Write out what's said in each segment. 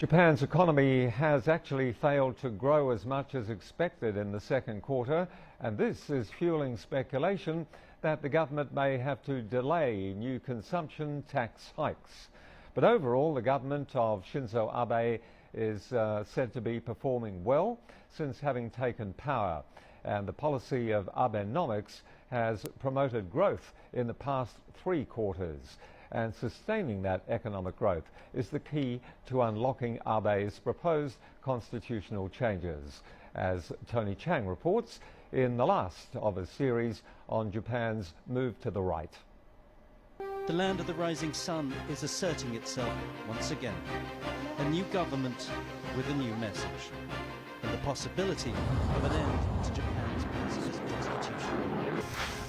Japan's economy has actually failed to grow as much as expected in the second quarter, and this is fueling speculation that the government may have to delay new consumption tax hikes. But overall, the government of Shinzo Abe is said to be performing well since having taken power, and the policy of Abenomics has promoted growth in the past 3 quarters. And sustaining that economic growth is the key to unlocking Abe's proposed constitutional changes, as Tony Chang reports in the last of a series on Japan's move to the right. The land of the rising sun is asserting itself once again. A new government with a new message, and the possibility of an end to Japan's pacifist constitution.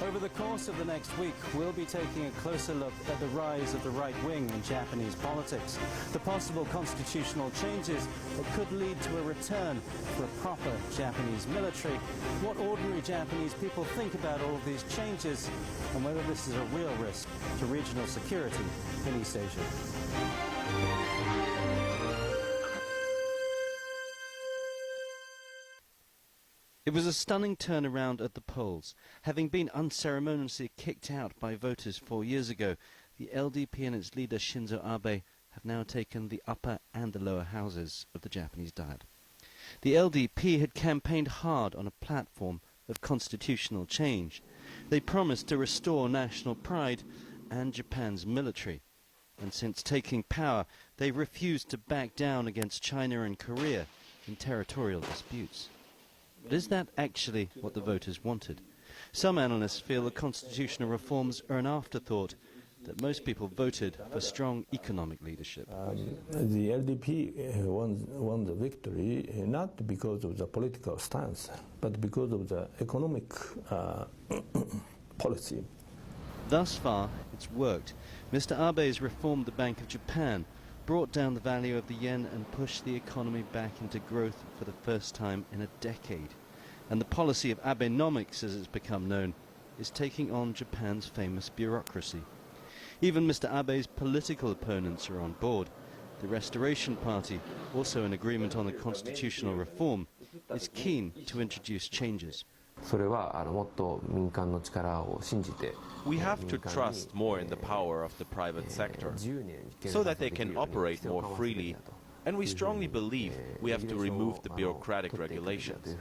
Over the course of the next week, we'll be taking a closer look at the rise of the right wing in Japanese politics, the possible constitutional changes that could lead to a return for a proper Japanese military, what ordinary Japanese people think about all of these changes, and whether this is a real risk to regional security in East Asia. It was a stunning turnaround at the polls. Having been unceremoniously kicked out by voters 4 years ago, the LDP and its leader Shinzo Abe have now taken the upper and the lower houses of the Japanese Diet. The LDP had campaigned hard on a platform of constitutional change. They promised to restore national pride and Japan's military. And since taking power, they refused to back down against China and Korea in territorial disputes. But is that actually what the voters wanted? Some analysts feel the constitutional reforms are an afterthought, that most people voted for strong economic leadership. The LDP won the victory not because of the political stance, but because of the economic policy. Thus far, it's worked. Mr. Abe has reformed the Bank of Japan, brought down the value of the yen and pushed the economy back into growth for the first time in a decade. And the policy of Abenomics, as it's become known, is taking on Japan's famous bureaucracy. Even Mr. Abe's political opponents are on board. The Restoration Party, also in agreement on the constitutional reform, is keen to introduce changes. We have to trust more in the power of the private sector, so that they can operate more freely, and we strongly believe we have to remove the bureaucratic regulations.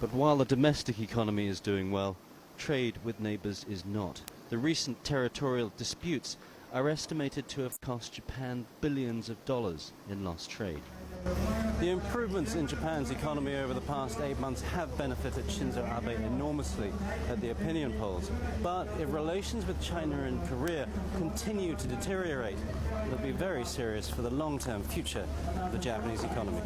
But while the domestic economy is doing well, trade with neighbours is not. The recent territorial disputes are estimated to have cost Japan billions of dollars in lost trade. The improvements in Japan's economy over the past 8 months have benefited Shinzo Abe enormously at the opinion polls. But if relations with China and Korea continue to deteriorate, it'll be very serious for the long-term future of the Japanese economy.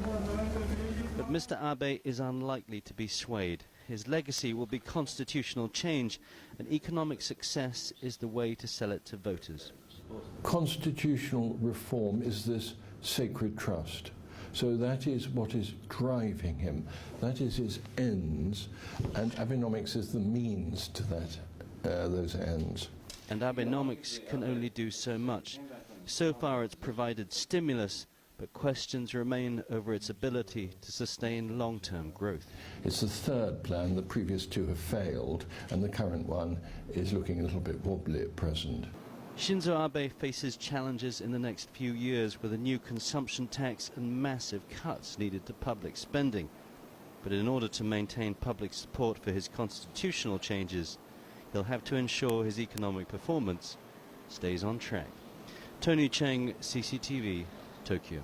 But Mr. Abe is unlikely to be swayed. His legacy will be constitutional change, and economic success is the way to sell it to voters. Constitutional reform is this sacred trust. So that is what is driving him. That is his ends, and Abenomics is the means to that, those ends. And Abenomics can only do so much. So far it's provided stimulus, but questions remain over its ability to sustain long-term growth. It's the third plan. The previous 2 have failed, and the current one is looking a little bit wobbly at present. Shinzo Abe faces challenges in the next few years with a new consumption tax and massive cuts needed to public spending. But in order to maintain public support for his constitutional changes, he'll have to ensure his economic performance stays on track. Tony Chang, CCTV, Tokyo.